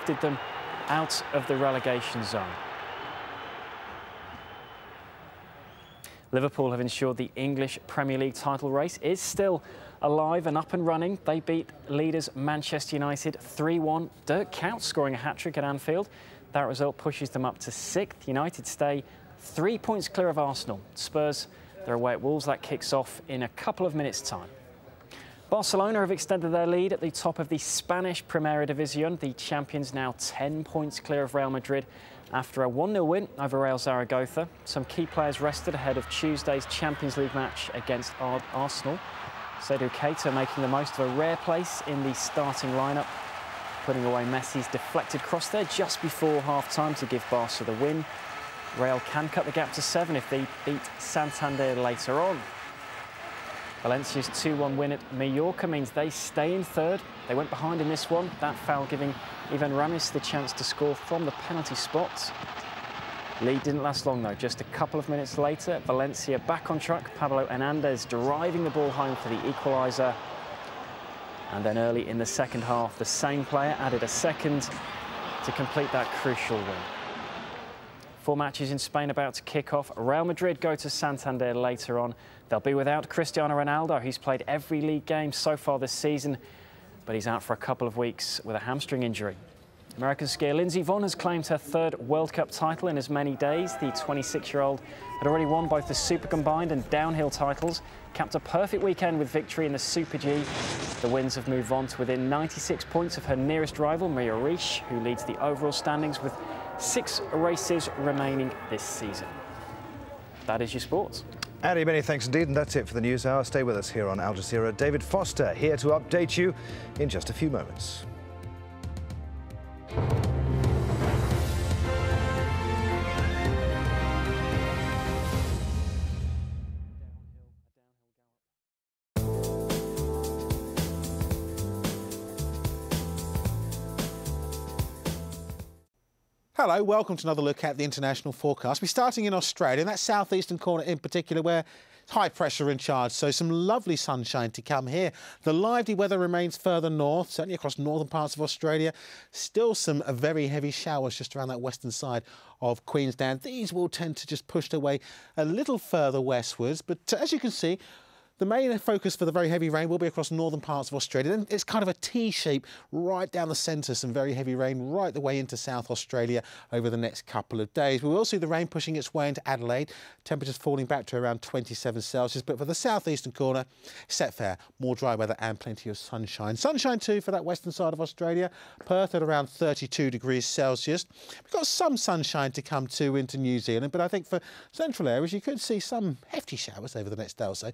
lifted them out of the relegation zone. Liverpool have ensured the English Premier League title race is still alive and up and running. They beat leaders Manchester United 3-1. Dirk Kuyt scoring a hat-trick at Anfield. That result pushes them up to 6th. United stay 3 points clear of Arsenal. Spurs, they're away at Wolves. That kicks off in a couple of minutes' time. Barcelona have extended their lead at the top of the Spanish Primera División. The champions now 10 points clear of Real Madrid after a 1-0 win over Real Zaragoza. Some key players rested ahead of Tuesday's Champions League match against Arsenal. Seydou Keita making the most of a rare place in the starting lineup, putting away Messi's deflected cross there just before half-time to give Barca the win. Real can cut the gap to 7 if they beat Santander later on. Valencia's 2-1 win at Mallorca means they stay in 3rd. They went behind in this one, that foul giving Ivan Ramis the chance to score from the penalty spot. Lead didn't last long though. Just a couple of minutes later, Valencia back on track. Pablo Hernandez driving the ball home for the equaliser. And then early in the second half, the same player added a second to complete that crucial win. 4 matches in Spain about to kick off. Real Madrid go to Santander later on. They'll be without Cristiano Ronaldo. He's played every league game so far this season, but he's out for a couple of weeks with a hamstring injury. American skier Lindsey Vonn has claimed her 3rd World Cup title in as many days. The 26-year-old had already won both the Super Combined and downhill titles, capped a perfect weekend with victory in the Super G. The wins have moved on to within 96 points of her nearest rival, Maria Riesch, who leads the overall standings with 6 races remaining this season. That is your sports. Andy, many thanks indeed, and that's it for the News Hour. Stay with us here on Al Jazeera. David Foster here to update you in just a few moments. Hello, welcome to another look at the international forecast. We're starting in Australia, in that southeastern corner in particular, where high pressure in charge, so some lovely sunshine to come here. The lively weather remains further north, certainly across northern parts of Australia. Still some very heavy showers just around that western side of Queensland. These will tend to just push their way a little further westwards, but as you can see, the main focus for the very heavy rain will be across northern parts of Australia. Then it's kind of a T-shape right down the centre, some very heavy rain right the way into South Australia over the next couple of days. We will see the rain pushing its way into Adelaide, temperatures falling back to around 27 Celsius. But for the southeastern corner, set fair, more dry weather and plenty of sunshine. Sunshine too for that western side of Australia. Perth at around 32 degrees Celsius. We've got some sunshine to come too into New Zealand, but I think for central areas you could see some hefty showers over the next day or so.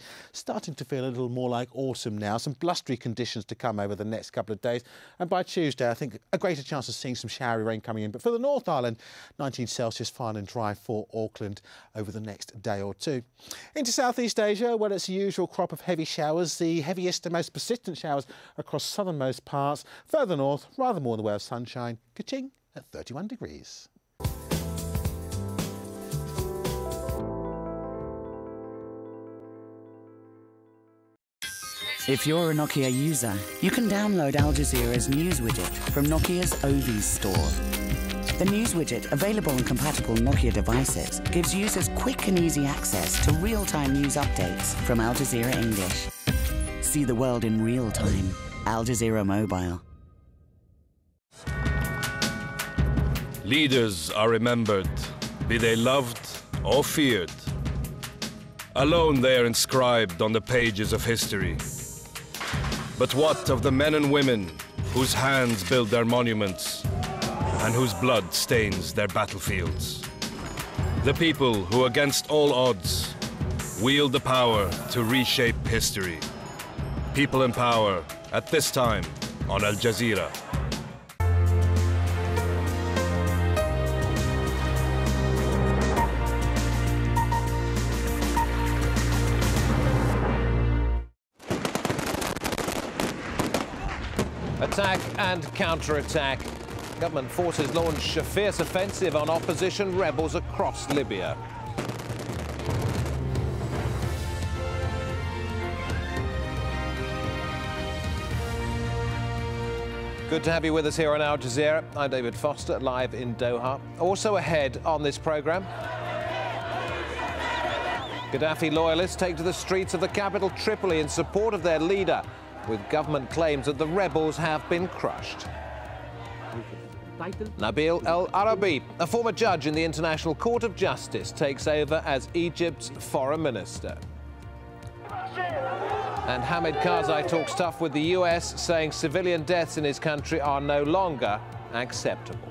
Starting to feel a little more like autumn now. Some blustery conditions to come over the next couple of days. And by Tuesday, I think a greater chance of seeing some showery rain coming in. But for the North Island, 19 Celsius, fine and dry for Auckland over the next day or two. Into Southeast Asia, well, it's the usual crop of heavy showers, the heaviest and most persistent showers across southernmost parts. Further north, rather more in the way of sunshine. Kaching at 31 degrees. If you're a Nokia user, you can download Al Jazeera's News widget from Nokia's Ovis store. The News widget, available on compatible Nokia devices, gives users quick and easy access to real-time news updates from Al Jazeera English. See the world in real time. Al Jazeera Mobile. Leaders are remembered, be they loved or feared. Alone they are inscribed on the pages of history. But what of the men and women whose hands build their monuments and whose blood stains their battlefields? The people who, against all odds, wield the power to reshape history. People in power at this time on Al Jazeera. Attack and counter-attack. Government forces launched a fierce offensive on opposition rebels across Libya. Good to have you with us here on Al Jazeera. I'm David Foster, live in Doha. Also ahead on this programme, Gaddafi loyalists take to the streets of the capital Tripoli in support of their leader, with government claims that the rebels have been crushed. Nabil El Arabi, a former judge in the International Court of Justice, takes over as Egypt's foreign minister. And Hamid Karzai talks tough with the US, saying civilian deaths in his country are no longer acceptable.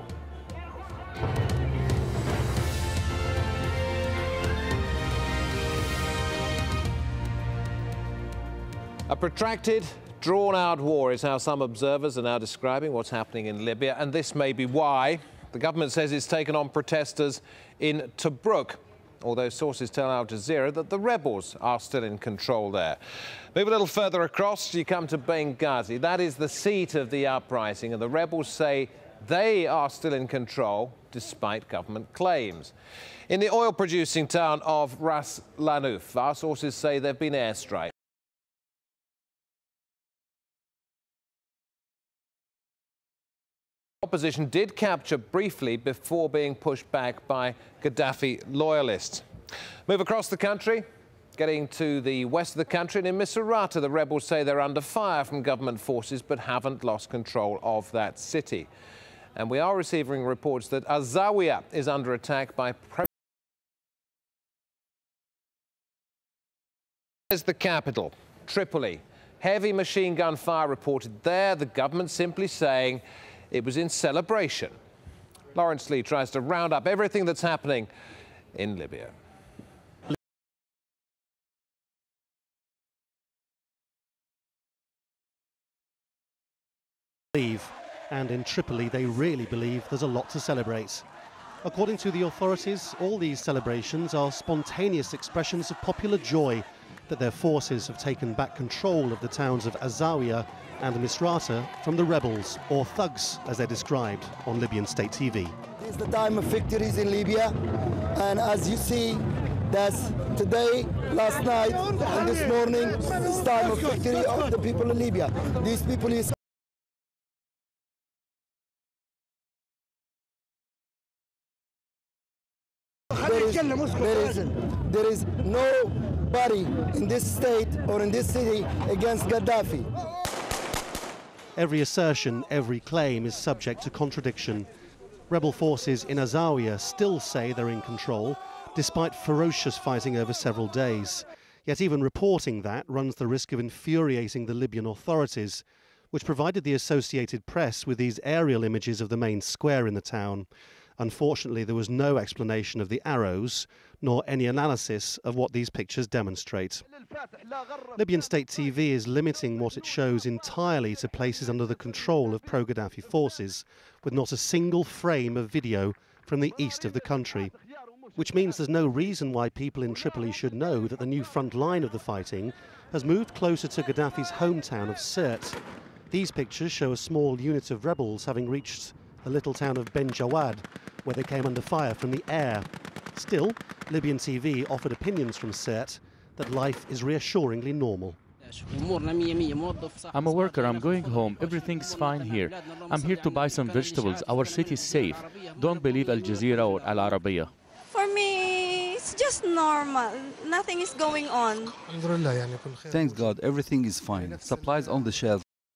A protracted, drawn-out war is how some observers are now describing what's happening in Libya, and this may be why. The government says it's taken on protesters in Tobruk, although sources tell Al Jazeera that the rebels are still in control there. Move a little further across, you come to Benghazi. That is the seat of the uprising, and the rebels say they are still in control despite government claims. In the oil-producing town of Ras Lanuf, our sources say there have been airstrikes. Opposition did capture briefly before being pushed back by Gaddafi loyalists. Move across the country, getting to the west of the country, and in Misrata the rebels say they're under fire from government forces but haven't lost control of that city. And we are receiving reports that AlZawiya is under attack by the capital, Tripoli. Heavy machine gun fire reported there, the government simply saying it was in celebration. Lawrence Lee tries to round up everything that's happening in Libya. And in Tripoli, they really believe there's a lot to celebrate. According to the authorities, all these celebrations are spontaneous expressions of popular joy that their forces have taken back control of the towns of AlZawiya and Misrata from the rebels, or thugs as they're described on Libyan state TV. It's the time of victories in Libya, and as you see, that's today, last night and this morning, it's time of victory of the people in Libya. These people is there is nobody in this state or in this city against Gaddafi. Every assertion, every claim is subject to contradiction. Rebel forces in AlZawiya still say they're in control, despite ferocious fighting over several days. Yet even reporting that runs the risk of infuriating the Libyan authorities, which provided the Associated Press with these aerial images of the main square in the town. Unfortunately, there was no explanation of the arrows, nor any analysis of what these pictures demonstrate. Libyan state TV is limiting what it shows entirely to places under the control of pro-Gaddafi forces, with not a single frame of video from the east of the country. Which means there's no reason why people in Tripoli should know that the new front line of the fighting has moved closer to Gaddafi's hometown of Sirte. These pictures show a small unit of rebels having reached the little town of Ben Jawad, where they came under fire from the air. Still, Libyan TV offered opinions from Sirte that life is reassuringly normal. I'm a worker, I'm going home, everything's fine here. I'm here to buy some vegetables, our city is safe. Don't believe Al Jazeera or Al Arabiya. For me, it's just normal. Nothing is going on. Thanks God, everything is fine. Supplies on the shelves.